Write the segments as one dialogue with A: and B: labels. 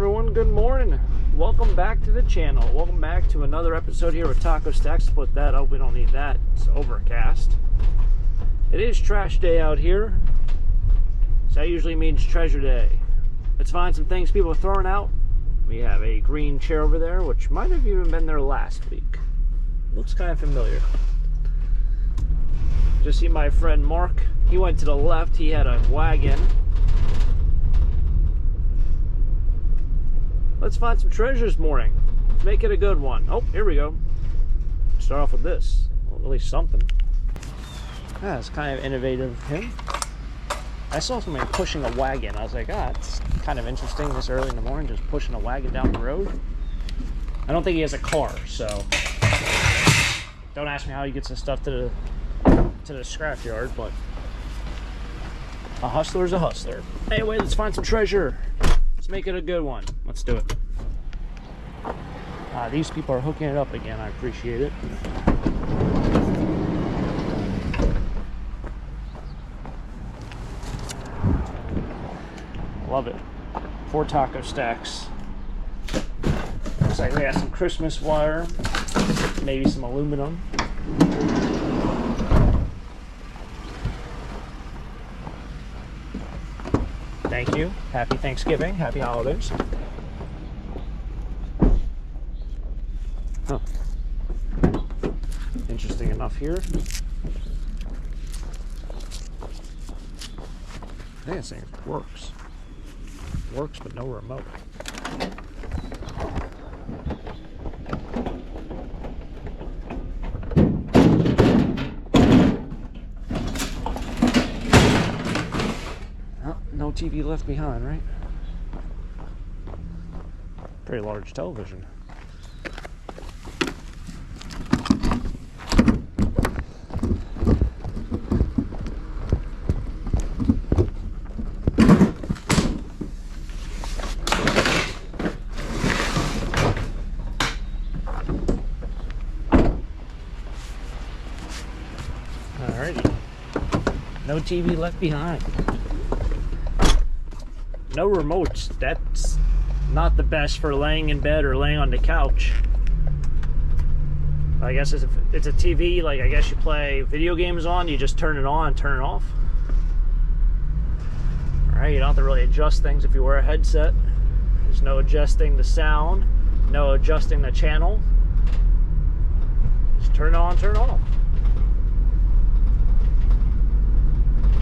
A: everyone, good morning. Welcome back to the channel. Welcome back to another episode here with Taco Stacks. Put that up, we don't need that. It's overcast. It is trash day out here. So that usually means treasure day. Let's find some things people are throwing out. We have a green chair over there, which might have even been there last week. Looks kind of familiar. Just see my friend Mark. He went to the left. He had a wagon. Let's find some treasure this morning. Let's make it a good one. Oh, here we go. Start off with this. Well, at least something. Yeah, it's kind of innovative of him. I saw somebody pushing a wagon. I was like, it's kind of interesting this early in the morning, just pushing a wagon down the road. I don't think he has a car, so don't ask me how he gets his stuff to the scrapyard, but a hustler's a hustler. Anyway, let's find some treasure. Let's make it a good one. Let's do it. These people are hooking it up again. I appreciate it. Love it. 4 taco stacks. Looks like they got some Christmas wire, maybe some aluminum. Thank you. Happy Thanksgiving. Happy holidays. Huh. Interesting enough here. I think this thing works. Works, but no remote. No TV left behind, right? Pretty large television. Alrighty. No TV left behind. No remotes. That's not the best for laying in bed or laying on the couch. I guess if it's a TV, like I guess you play video games on, you just turn it on and turn it off. Alright, you don't have to really adjust things if you wear a headset. There's no adjusting the sound, no adjusting the channel. Just turn it on, turn it off.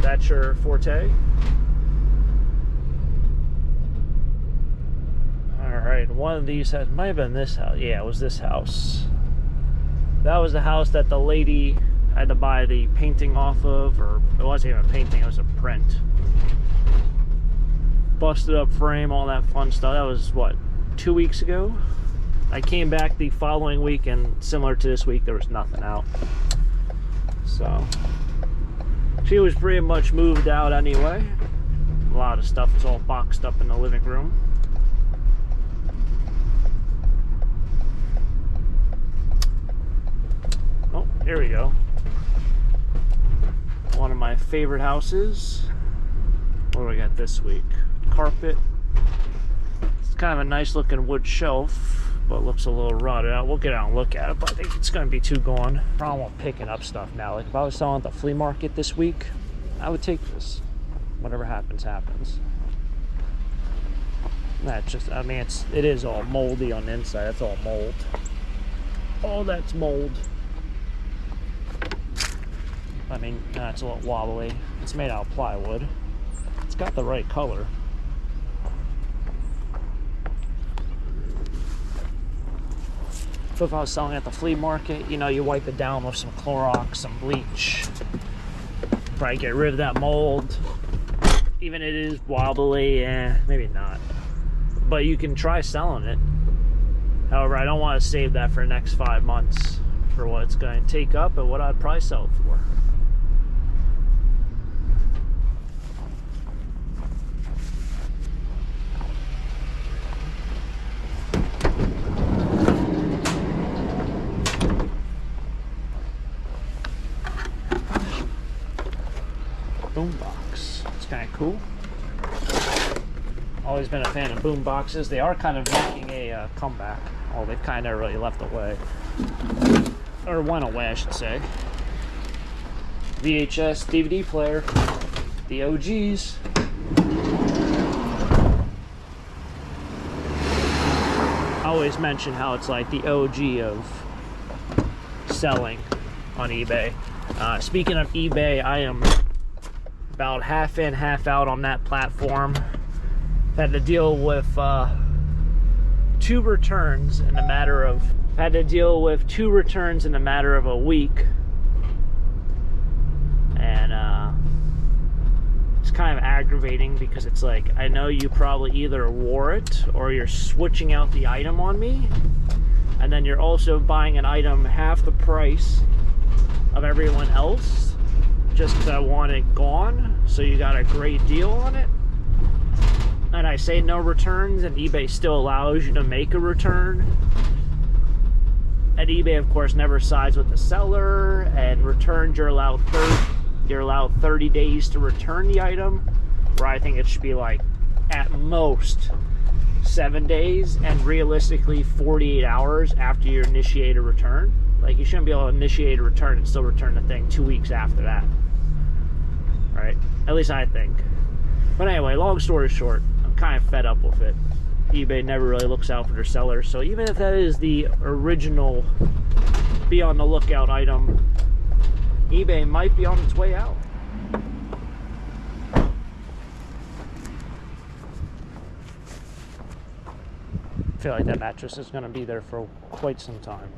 A: That's your forte. Alright, one of these might have been this house. Yeah, it was this house. That was the house that the lady had to buy the painting off of, or it wasn't even a painting, it was a print. Busted up frame, all that fun stuff. That was, what, 2 weeks ago? I came back the following week, and similar to this week, there was nothing out. So, she was pretty much moved out anyway. A lot of stuff was all boxed up in the living room. Oh, here we go. One of my favorite houses. What do we got this week? Carpet. It's kind of a nice looking wood shelf, but looks a little rotted out. We'll get out and look at it, but I think it's going to be too gone. Problem with picking up stuff now. Like if I was selling at the flea market this week, I would take this. Whatever happens, happens. That's just, I mean, it is all moldy on the inside. That's all mold. Oh, that's mold. I mean, it's a little wobbly. It's made out of plywood. It's got the right color. But if I was selling at the flea market, you know, you wipe it down with some Clorox, some bleach. Probably get rid of that mold. Even it is wobbly, maybe not. But you can try selling it. However, I don't want to save that for the next 5 months for what it's going to take up and what I'd probably sell it for. Boombox. It's kind of cool. Always been a fan of boom boxes. They are kind of making a comeback. Oh, they've kind of really left away. Or went away, I should say. VHS, DVD player. The OGs. I always mention how it's like the OG of selling on eBay. Speaking of eBay, I am about half in, half out on that platform. Had to deal with two returns in a matter of a week, and it's kind of aggravating because it's like, I know you probably either wore it or you're switching out the item on me, and then you're also buying an item half the price of everyone else just because I want it gone, so you got a great deal on it. And I say no returns, and eBay still allows you to make a return. And eBay, of course, never sides with the seller, and returns you're allowed 30 days to return the item, where I think it should be like at most 7 days, and realistically 48 hours after you initiate a return. Like, you shouldn't be able to initiate a return and still return the thing 2 weeks after that, right? At least I think. But anyway, long story short, I'm kind of fed up with it. eBay never really looks out for their sellers, so even if that is the original be on the lookout item, eBay might be on its way out. I feel like that mattress is going to be there for quite some time.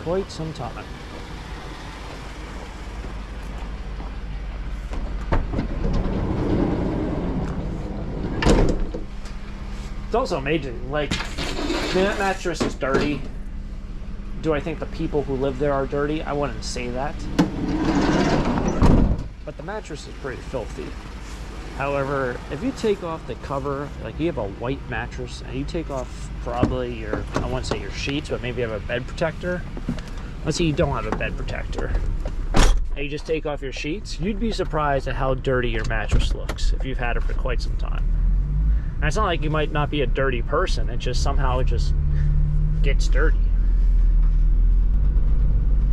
A: Quite some time. It's also amazing, like, that mattress is dirty. Do I think the people who live there are dirty? I wouldn't say that. But the mattress is pretty filthy. However, if you take off the cover, like you have a white mattress, and you take off probably your, I wouldn't say your sheets, but maybe you have a bed protector. Let's say you don't have a bed protector, and you just take off your sheets, you'd be surprised at how dirty your mattress looks if you've had it for quite some time. And it's not like you might not be a dirty person, it just somehow it just gets dirty.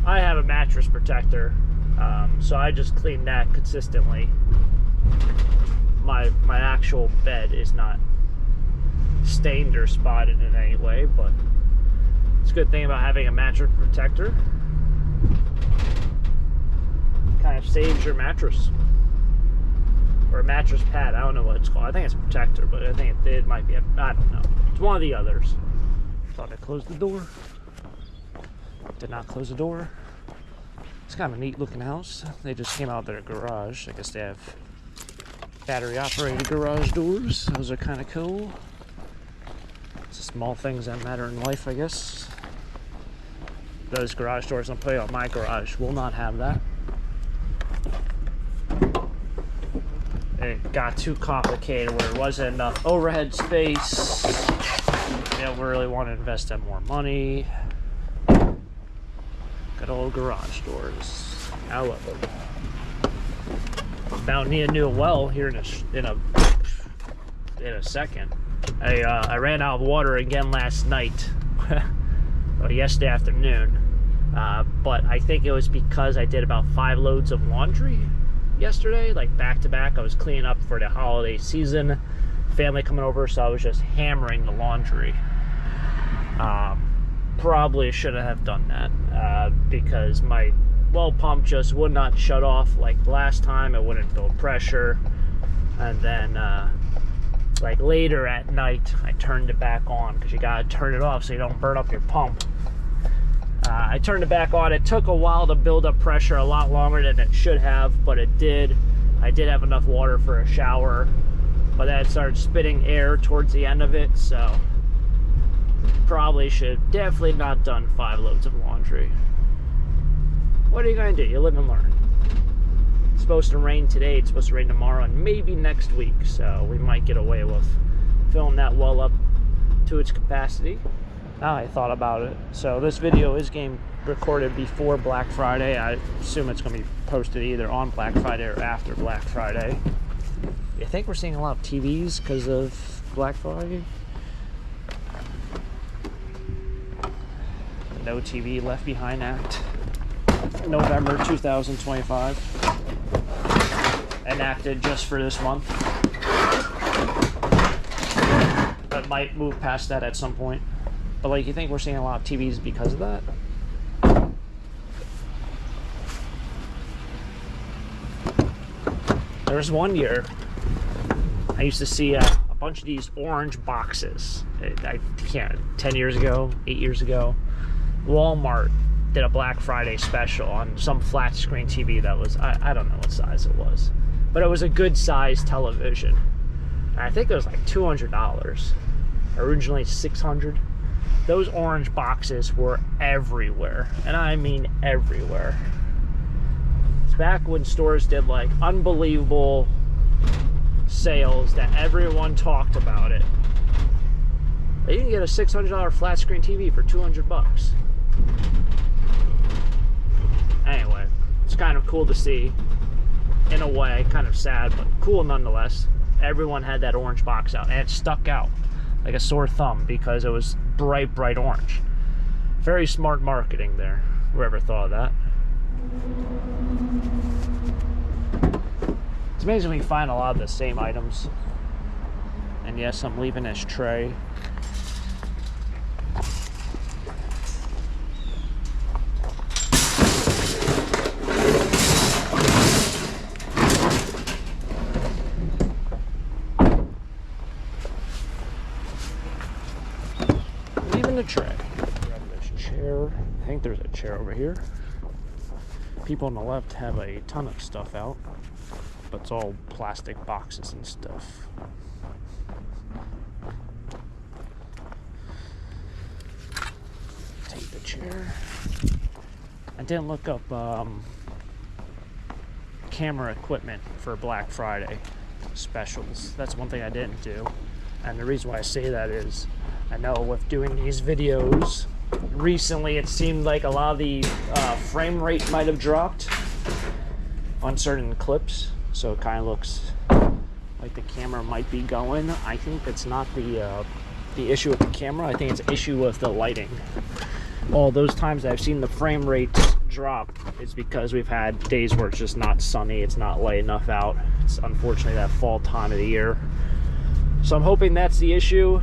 A: I have a mattress protector, so I just clean that consistently. My actual bed is not stained or spotted in any way, but it's a good thing about having a mattress protector. Kind of saves your mattress. Or a mattress pad, I don't know what it's called. I think it's a protector, but I think it might be, I don't know. It's one of the others. Thought I closed the door. Did not close the door. It's kind of a neat looking house. They just came out of their garage. I guess they have battery operated garage doors. Those are kind of cool. It's the small things that matter in life, I guess. Those garage doors I'm putting on my garage will not have that. It got too complicated where there wasn't enough overhead space. They don't really want to invest in more money. Good old garage doors. I love them. About need a new well here in a second. I ran out of water again last night, or yesterday afternoon, but I think it was because I did about 5 loads of laundry yesterday, like back to back. I was cleaning up for the holiday season, family coming over, so I was just hammering the laundry. Probably shouldn't have done that because my well pump just would not shut off like last time. It wouldn't build pressure, and then like later at night I turned it back on because you gotta turn it off so you don't burn up your pump. I turned it back on. It took a while to build up pressure, a lot longer than it should have, but it did. I did have enough water for a shower, but then it started spitting air towards the end of it, so probably should definitely not done 5 loads of laundry. What are you gonna do? You live and learn. It's supposed to rain today, it's supposed to rain tomorrow, and maybe next week, so we might get away with filling that well up to its capacity. Now I thought about it, so this video is recorded before Black Friday. I assume it's going to be posted either on Black Friday or after Black Friday. You think we're seeing a lot of TVs because of Black Friday? No TV Left Behind Act, November 2025, enacted just for this month, but might move past that at some point. But like, you think we're seeing a lot of TVs because of that? There was one year I used to see a bunch of these orange boxes. I can't, 10 years ago, 8 years ago, Walmart did a Black Friday special on some flat screen TV that was, I don't know what size it was, but it was a good size television. And I think it was like $200, originally $600. Those orange boxes were everywhere, and I mean everywhere. It's back when stores did like unbelievable sales that everyone talked about it. You can get a $600 flat screen TV for $200. Anyway, it's kind of cool to see. In a way, kind of sad, but cool nonetheless. Everyone had that orange box out, and it stuck out like a sore thumb because it was bright, bright orange. Very smart marketing there. Whoever thought of that. It's amazing we find a lot of the same items. And yes, I'm leaving this tray. Leaving the tray. Grab this chair. I think there's a chair over here. People on the left have a ton of stuff out, but it's all plastic boxes and stuff. Take the chair. I didn't look up camera equipment for Black Friday specials. That's one thing I didn't do. And the reason why I say that is, I know with doing these videos, recently it seemed like a lot of the frame rate might have dropped on certain clips, so it kind of looks like the camera might be going. I think it's not the issue with the camera. I think it's an issue with the lighting. All those times that I've seen the frame rates drop is because we've had days where it's just not sunny, it's not light enough out. It's unfortunately that fall time of the year. So I'm hoping that's the issue.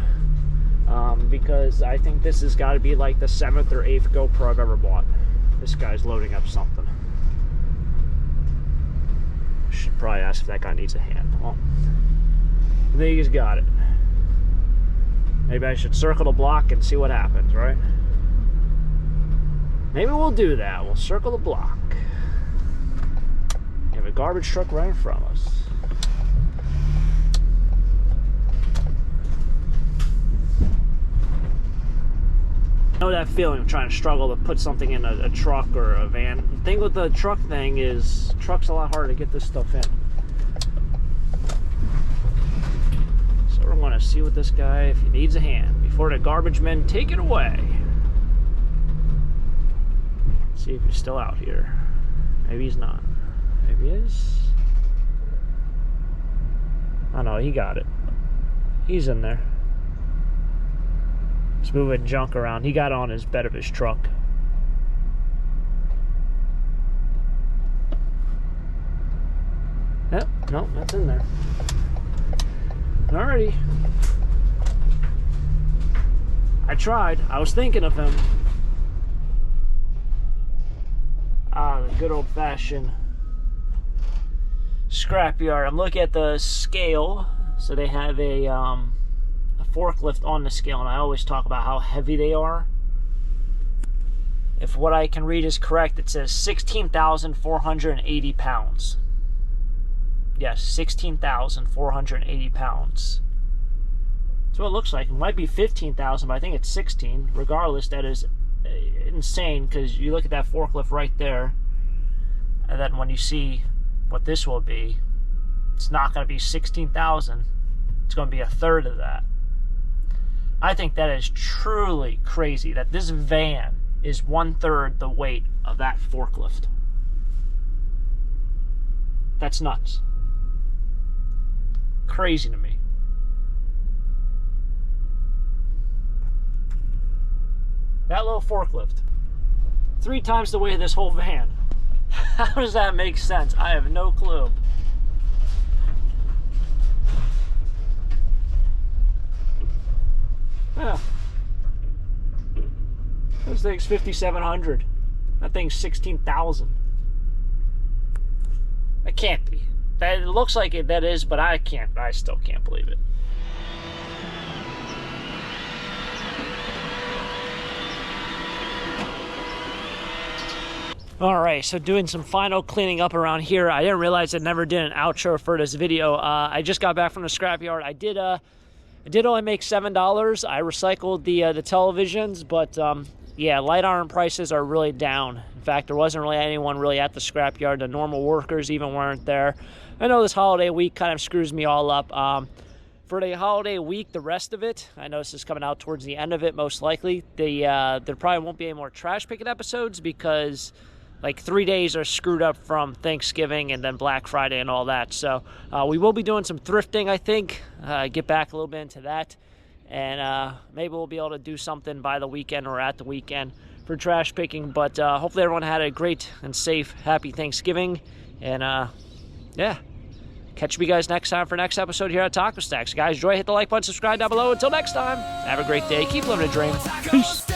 A: Because I think this has got to be like the 7th or 8th GoPro I've ever bought. This guy's loading up something. Should probably ask if that guy needs a hand. Well, I think he's got it. Maybe I should circle the block and see what happens, right? Maybe we'll do that. We'll circle the block. We have a garbage truck right in front of us. I know that feeling of trying to struggle to put something in a truck or a van. The thing with the truck thing is, truck's a lot harder to get this stuff in. So we're going to see what this guy, if he needs a hand, before the garbage men take it away. See if he's still out here. Maybe he's not. Maybe he is. Oh no, he got it. He's in there. He's moving junk around. He got on his bed of his truck. Yep, no, that's in there. Alrighty. I tried. I was thinking of him. Ah, the good old-fashioned scrapyard. I'm looking at the scale. So they have a forklift on the scale, and I always talk about how heavy they are. If what I can read is correct, it says 16,480 pounds. Yes, 16,480 pounds. That's what it looks like. It might be 15,000, but I think it's 16. Regardless, that is insane, because you look at that forklift right there, and then when you see what this will be, it's not going to be 16,000. It's going to be a third of that. I think that is truly crazy that this van is 1/3 the weight of that forklift. That's nuts. Crazy to me. That little forklift, 3 times the weight of this whole van. How does that make sense? I have no clue. Yeah. This thing's 5,700. That thing's 16,000. That can't be. That, it looks like it, that is, but I still can't believe it. Alright, so doing some final cleaning up around here. I didn't realize I never did an outro for this video. I just got back from the scrapyard. I did only make $7. I recycled the televisions, but yeah, light iron prices are really down. In fact, there wasn't really anyone really at the scrapyard. The normal workers even weren't there. I know this holiday week kind of screws me all up. For the holiday week, the rest of it, I know this is coming out towards the end of it most likely, there probably won't be any more trash picking episodes because like 3 days are screwed up from Thanksgiving and then Black Friday and all that. So we will be doing some thrifting, I think, get back a little bit into that. And maybe we'll be able to do something by the weekend or at the weekend for trash picking. But hopefully everyone had a great and safe, happy Thanksgiving. And yeah, catch you guys next time for next episode here at Taco Stacks. Guys, enjoy, hit the like button, subscribe down below. Until next time, have a great day. Keep living a dream. Peace.